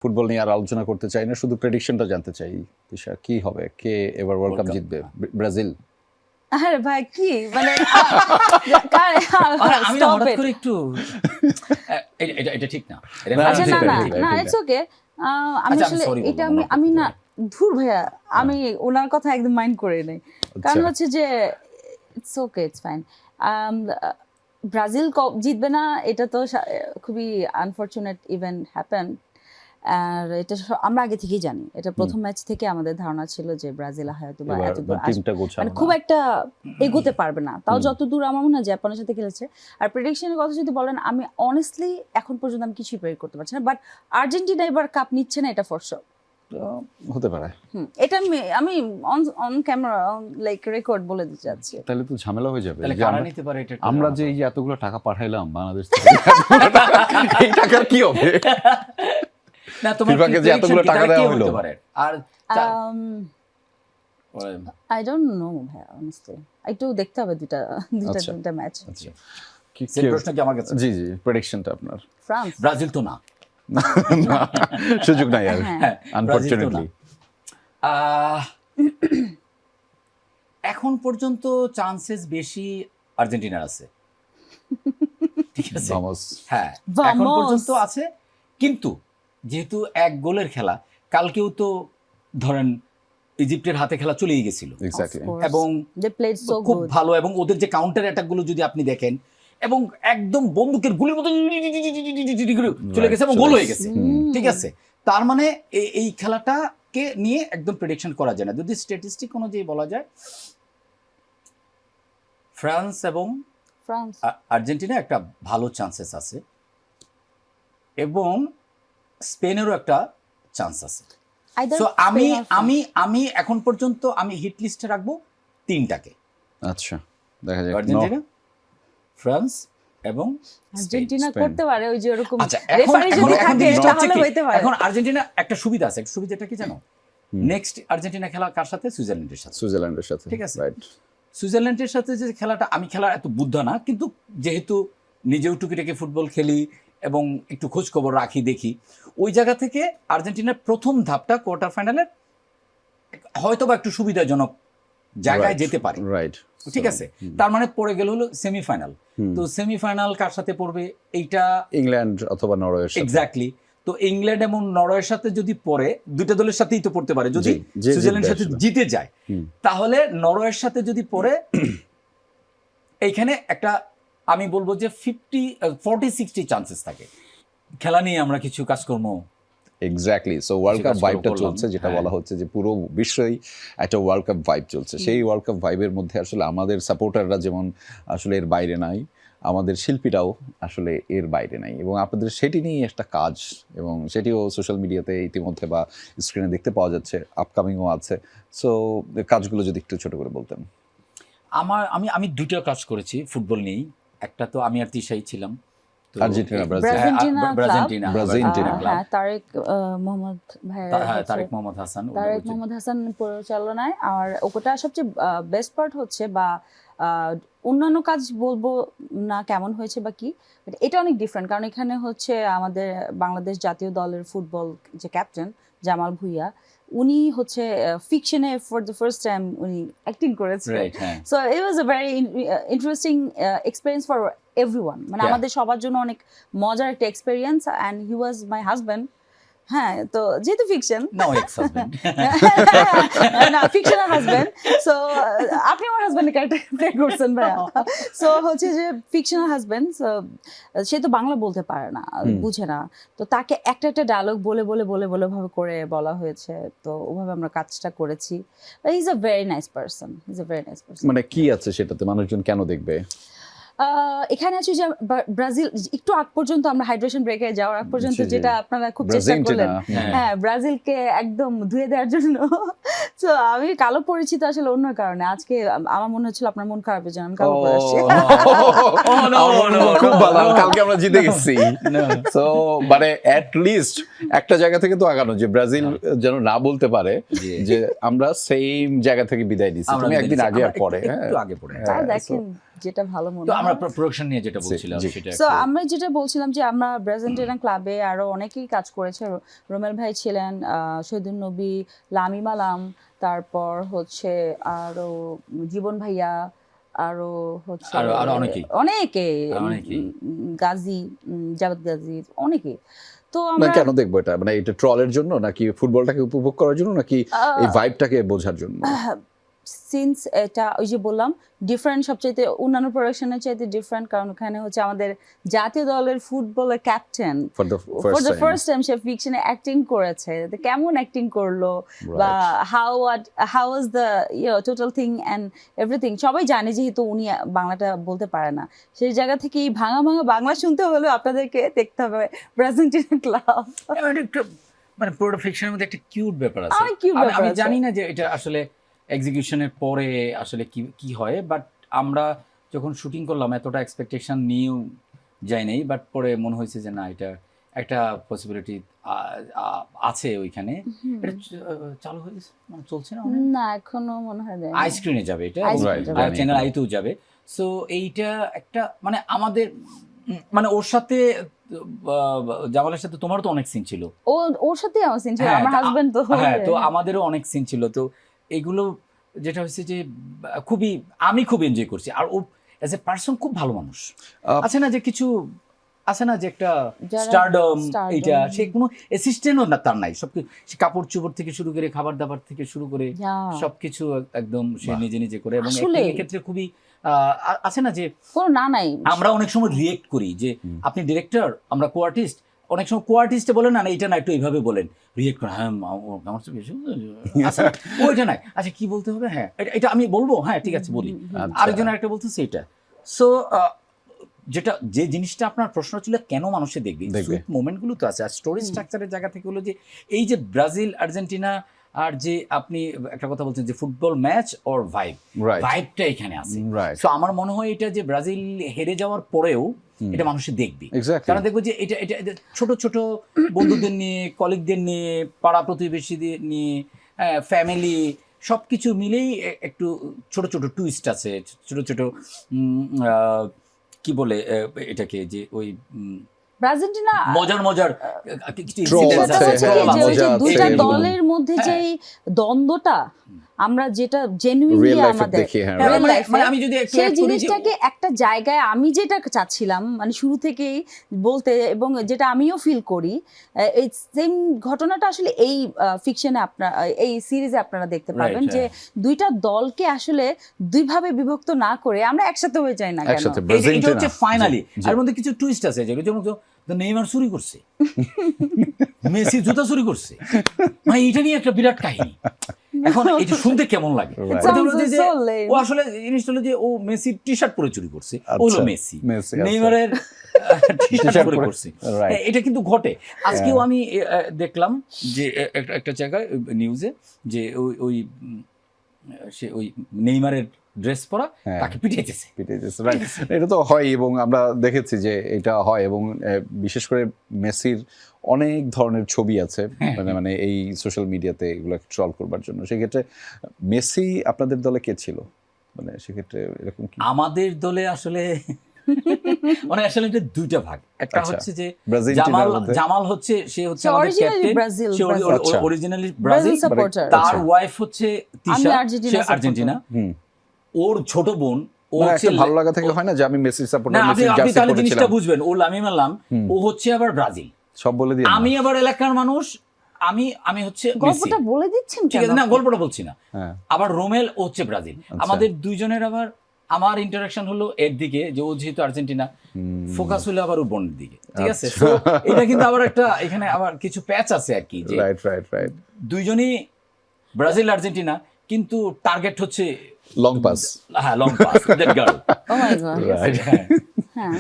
Football নিয়ে আর আলোচনা করতে চাই না, শুধু প্রেডিকশনটা জানতে চাই। তিশা, কি হবে, কে এবার ওয়ার্ল্ড কাপ জিতবে? ব্রাজিল? আরে ভাই কি মানে আমি না হঠাৎ করে একটু এটা ঠিক না। আচ্ছা না না না ইটস ওকে। আমি আসলে এটা আমি না ধুর ভাইয়া, আমি ওনার কথা একদম মাইন্ড করে নেই, কারণ হচ্ছে যে it's okay, it's fine. Brazil জিতবে না এটা তো খুবই আনফরচুনেট ইভেন্ট হ্যাপেন, আর এটা আমরা আগে থেকেই জানি। এটা প্রথম ম্যাচ থেকে আমাদের ধারণা ছিল যে ব্রাজিল হয়তো বা এতদূর মানে খুব একটা এগোতে পারবে না, তাও যতদূর আমার মনে হয় জাপানের সাথে খেলেছে। আর প্রেডিকশনের কথা যদি বলেন, আমি অনেস্টলি এখন পর্যন্ত আমি কিছুই প্রেডিক্ট করতে পারছি না, বাট আর্জেন্টিনা এবার কাপ নিচ্ছে না এটা ফর শিওর হতে পারে। এটা আমি অন ক্যামেরা লাইক রেকর্ড বলে দিতে যাচ্ছি। তাহলে তো ঝামেলা হয়ে যাবে। আমরা যে এই যে এতগুলো টাকা পাঠাইলাম বাংলাদেশ থেকে, এই টাকার কি হবে? না তোমার যে এতগুলো টাকা দেওয়া হলো, আর আই ডোন্ট নো ভাই, অনেস্টলি একটু দেখতে হবে দুটা ম্যাচ। আচ্ছা, কি প্রশ্ন কি আমার কাছে? জি প্রেডিকশনটা আপনার? ফ্রান্স? ব্রাজিল তো না, সুযোগ নাই আর, আনফরচুনেটলি। এখন পর্যন্ত চান্সেস বেশি আর্জেন্টিনার আছে, ঠিক আছে? হ্যাঁ, এখন পর্যন্ত আছে, কিন্তু যেহেতু এক গোলের খেলা, কালকেও তো ধরেন ইজিপ্টের হাতে খেলা চলেই গেছিল এবং খুব ভালো, এবং ওদের যে কাউন্টার অ্যাটাক গুলো যদি আপনি দেখেন, এবং একদম বন্দুকের গুলির মতো চলে গেছে এবং গোল হয়ে গেছে, ঠিক আছে? তার মানে এই খেলাটাকে নিয়ে একদম প্রেডিকশন করা যায় না। যদি স্ট্যাটিস্টিক অনুযায়ী বলা যায়, ফ্রান্স এবং আর্জেন্টিনা একটা ভালো চান্সেস আছে, এবং স্পেনেরও একটা চান্স আছে। সো আমি এখন পর্যন্ত আমি হিট লিস্টে রাখবো তিনটাকে। আচ্ছা, দেখা যাক। আর্জেন্টিনা, ফ্রান্স এবং আর্জেন্টিনা করতে পারে ওই যে এরকম রেফারি যদি থাকে তাহলে হইতে পারে। এখন আর্জেন্টিনা একটা সুবিধা আছে, সুবিধাটা কি জানো? নেক্সট আর্জেন্টিনা খেলা কার সাথে? সুইজারল্যান্ডের সাথে। ঠিক আছে, রাইট। সুইজারল্যান্ডের সাথে যে খেলাটা, আমি খেলার এত বুদ্ধা না, কিন্তু যেহেতু নিজেও টুকিটাকি ফুটবল খেলি এবং একটু খোঁজ খবর রাখি, দেখি, ওই জায়গা থেকে আর্জেন্টিনার প্রথম ধাপটা কোয়ার্টার ফাইনালের হয়তো বা একটু সুবিধাজনক জায়গায় যেতে পারে, রাইট? ঠিক আছে, তার মানে পড়ে গেল হলো সেমিফাইনাল। তো সেমিফাইনাল কার সাথে পড়বে? এইটা ইংল্যান্ড অথবা নরওয়ের সাথে। এক্স্যাক্টলি। তো ইংল্যান্ড এবং নরওয়ের সাথে যদি পড়ে, দুইটা দলের সাথেই তো পড়তে পারে। যদি সুইজারল্যান্ডের সাথে জিতে যায়, তাহলে নরওয়ের সাথে যদি পড়ে, এইখানে একটা আমি বলবো যে 40-60 চান্সেস থাকে। খেলা নিয়ে আমরা কিছু কাজকর্ম এক্স্যাক্টলি। সো ওয়ার্ল্ড কাপ ভাইবটা চলছে, যেটা বলা হচ্ছে যে পুরো বিশ্বই একটা ওয়ার্ল্ড কাপ ভাইব চলছে। সেই ওয়ার্ল্ড কাপ ভাইবের মধ্যে আসলে আমাদের সাপোর্টাররা যেমন আসলে এর বাইরে নাই, আমাদের শিল্পীরাও আসলে এর বাইরে নাই, এবং আপনাদের সেটি নিয়ে একটা কাজ, এবং সেটিও সোশ্যাল মিডিয়াতে ইতিমধ্যে বা স্ক্রিনে দেখতে পাওয়া যাচ্ছে, আপকামিংও আছে। সো কাজগুলো যদি একটু ছোট করে বলতেন। আমি দুটো কাজ করেছি ফুটবল নিয়েই। একটা তো আমি আর তিশাই ছিলাম আর্জেন্টিনা তারেক মোহাম্মদ হাসান পরিচালনায়। আর ওটা সবচেয়ে বেস্ট পার্ট হচ্ছে, বা অন্যান্য কাজ বলবো না কেমন হয়েছে বা কি, এটা অনেক ডিফারেন্ট, কারণ এখানে হচ্ছে আমাদের বাংলাদেশ জাতীয় দলের ফুটবল যে ক্যাপ্টেন জামাল ভুঁইয়া, উনি হচ্ছে ফিকশনে ফর দ্য ফার্স্ট টাইম উনি অ্যাক্টিং করেছে। So it was a very interesting experience for everyone, মানে আমাদের সবার জন্য অনেক মজার একটা experience. And he was my husband. হ্যাঁ, তো যেহেতু ফিকশন, না ফিকশনাল হাজব্যান্ড, সো আপনি আমার হাজব্যান্ডের ক্যারেক্টার প্লে করছেন ভাইয়া। সো হচ্ছে যে ফিকশনাল হাজব্যান্ড, সে তো বাংলা বলতে পারে না, বুঝে না, তো তাকে একটা ডায়লগ বলে ভাবে করে বলা হয়েছে, তো ওভাবে আমরা কাজটা করেছি। He is a very nice person, মানে কি আছে সেটাতে, মানুষজন কেন দেখবে? এখানে আছে যে ব্রাজিল একটু আগ পর্যন্ত, আমরা হাইড্রেশন ব্রেকে যাওয়ার আগ পর্যন্ত যেটা আপনারা খুব চেষ্টা করলেন, হ্যাঁ, ব্রাজিলকে একদম ধুয়ে দেওয়ার জন্য। তো আমি কালো পড়েছি তো আসলে অন্য কারণে। আজকে আমার মনে হচ্ছিল আপনার মন খারাপের জন্য আমি কালো পরে আসছি। খুব ভালো, কালকে আমরা জিতে গেছি। সো মানে অ্যাট লিস্ট একটা জায়গা থেকে তো আগানো, যে ব্রাজিল যেন না বলতে পারে যে আমরা সেম জায়গা থেকে বিদায় দিচ্ছি, তুমি একদিন আগে আর পরে। দেখেন যেটা ভালো মনে তো হয়। আমরা প্রোডাকশন নিয়ে যেটা বলছিলাম সেটা সো আমরা যেটা বলছিলাম যে আমরা ব্রাজিলিয়ান ক্লাবে আরো অনেকেই কাজ করেছে। রোমেল ভাই ছিলেন, শহীদুল নবী, লামিম আলাম, তারপর হচ্ছে আরো জীবন ভাইয়া, আরো হচ্ছে আরো অনেকে গাজী, জাভেদ গাজী, অনেকে। তো না আমরা কেন দেখবো এটা, মানে এটা ট্রলের জন্য নাকি ফুটবলটাকে উপভোগ করার জন্য নাকি এই ভাইবটাকে বোঝার জন্য? সিন্স এটা ওই যে বললাম ডিফারেন্ট, সবচাইতে অন্যান্য প্রোডাকশনের চাইতে ডিফারেন্ট, কারণ ওখানে হচ্ছে আমাদের জাতীয় দলের ফুটবলের captain for the for the first time সে ফিকশনে অ্যাক্টিং করেছে। তো কেমন অ্যাক্টিং করলো বা how was the total thing and everything, সবাই জানে যেহেতু উনি বাংলাটা বলতে পারে না, সেই জায়গা থেকে এই ভাঙা ভাঙা বাংলা শুনতে হলে আপনাদেরকে দেখতে হবে ব্রাজিলিয়ান ক্লাব। মানে পুরো ফিকশনের মধ্যে একটা কিউট ব্যাপার আছে। আমি জানি না যে এটা আসলে এক্সিকিউশনের পরে আসলে কি হয়, বাট আমরা যখন শুটিং করলাম এতটা এক্সপেকটেশন নিয়েও যাই নাই, বাট পরে মনে হয়েছে যে না, এটা একটা পসিবিলিটি আছে ওইখানে। এটা চালু হয়ে গেছে, মানে চলছে না না এখনো মনে হয় আইস্ক্রিনে যাবে, এটা চ্যানেল আইতেও যাবে। সো এইটা একটা মানে আমাদের মানে ওর সাথে জামালের সাথে তোমারও তো অনেক সিন ছিল, ওর সাথে আমার সিন ছিল, আমার হাজবেন্ড তো হ্যাঁ, তো আমাদেরও অনেক সিন ছিল। তো এগুলো যেটা হয়েছে যে আমি খুব এনজয় করছি, আর ও অ্যাজ এ পার্সন খুব ভালো মানুষ। আছে না যে কিছু আছে না যে একটা স্টারডম, এইটা সে কোনো অ্যাসিস্ট্যান্টও না তার নাই, সব সে কাপড় চোপড় থেকে শুরু করে খাবার দাবার থেকে শুরু করে সবকিছু একদম সে নিজে নিজে করে, এবং এই ক্ষেত্রে খুবই আছে না যে না নাই আমরা অনেক সময় রিয়েক্ট করি যে আপনি ডিরেক্টর, আমরা কো আর্টিস্ট, অনেক সময় কো আর্টিস্টে বলেন না এইটা না একটু এইভাবে বলেন, রিয়েক্ট করেন, হ্যাঁ আমার ওইটা নাই, আচ্ছা কি বলতে হবে, হ্যাঁ এটা আমি বলবো, হ্যাঁ ঠিক আছে বলি, আরেকজন আরেকটা বলতেছে এটা। সো যেটা যে জিনিসটা আপনার প্রশ্ন ছিল কেন মানুষে দেখবে, সুইট মোমেন্টগুলো তো আছে। আর স্টোরি স্ট্রাকচারের জায়গা থেকে হলো যে এই যে ব্রাজিল আর্জেন্টিনা, আর যে আপনি একটা কথা বলছেন যে ফুটবল ম্যাচ অর ভাইবটা এখানে আছে। সো আমার মনে হয় এটা যে ব্রাজিল হেরে যাওয়ার পরেও এটা মানুষে দেখবে, কারণ দেখবো যে এটা এটা ছোট ছোট বন্ধুদের নিয়ে, কলিগদের নিয়ে, পাড়া প্রতিবেশীদের নিয়ে, ফ্যামিলি সবকিছু মিলেই একটু ছোট ছোট টুইস্ট আছে, ছোট ছোট কি বলে এটাকে যে ওই আর্জেন্টিনা মজার দুইটা দলের মধ্যে যে দ্বন্দ্বটা আমরা যেটা জেনুইনলি আমাদের আমি যদি সেই জিনিসটাকে একটা জায়গায় আমি যেটা চাচ্ছিলাম মানে শুরু থেকেই বলতে, এবং যেটা আমিও ফিল করি, এই সেম ঘটনাটা আসলে এই ফিকশনে আপনারা এই সিরিজে আপনারা দেখতে পাবেন যে দুইটা দলকে আসলে দুইভাবে বিভক্ত না করে আমরা একসাথে হয়ে যাই না কেন। এটা হচ্ছে ফাইনালি এর মধ্যে কিছু টুইস্ট আছে, যেমন নেইমার চুরি করছে, মেসি জুতা চুরি করছে, মানে এটা নিয়ে একটা বিরাট কাহিনী। এখন এটা শুনতে কেমন লাগে, ও আসলে জিনিসটা হলো যে ও মেসির টি শার্ট পরে চুরি করছে, ও হলো মেসি, নেইমারের টি শার্ট পরে করছে, এটা কিন্তু ঘটে। আজকেও আমি দেখলাম যে একটা জায়গায় নিউজে যে ওই সে ওই নেইমারের ড্রেস পরা তাকে পিটিয়েছে। রাইট, এটা তো হয় এবং আমরা দেখেছি যে এটা হয়, এবং বিশেষ করে মেসির অনেক ধরনের ছবি আছে মানে এই সোশ্যাল মিডিয়াতে এগুলো ট্রল করবার জন্য। সেক্ষেত্রে মেসি আপনাদের দলে কে ছিল, মানে সেক্ষেত্রে এরকম কি? আমাদের দলে আসলে মানে আসলে এটা দুইটা ভাগ, একটা হচ্ছে যে জামাল হচ্ছে সে হচ্ছে আমাদের ক্যাপ্টেন, সে অরিজিনালি ব্রাজিল সাপোর্টার, তার ওয়াইফ হচ্ছে তিশা, সে আর্জেন্টিনা, ওর ছোট বোন ও হচ্ছে ভালো লাগা থেকে হয় না যে আমি মেসি সাপোর্টার, মেসি জার্সি পরেছিলাম, আপনি জিনিসটা বুঝবেন। ও লামিম আলাম, ও হচ্ছে আবার ব্রাজিল, সব বলে দিই আমি আবার এলাকার মানুষ, আমি হচ্ছে গল্পটা বলে দিচ্ছেন ঠিক আছে না, গল্পটা বলছি না। আবার রোমেল ও হচ্ছে ব্রাজিল, আমাদের দুইজনের আবার আমার ইন্টারাকশন হলো এর দিকে যে ও যেহেতু আর্জেন্টিনা, ফোকাস হলো আবার ওর বোনের দিকে, ঠিক আছে। তো এটা কিন্তু আবার একটা এখানে আবার কিছু প্যাচ আছে আর কি, যে দুইজনই ব্রাজিল আর্জেন্টিনা, কিন্তু টার্গেট হচ্ছে লং পাস, হ্যাঁ long pass that girl. Oh my god, হ্যাঁ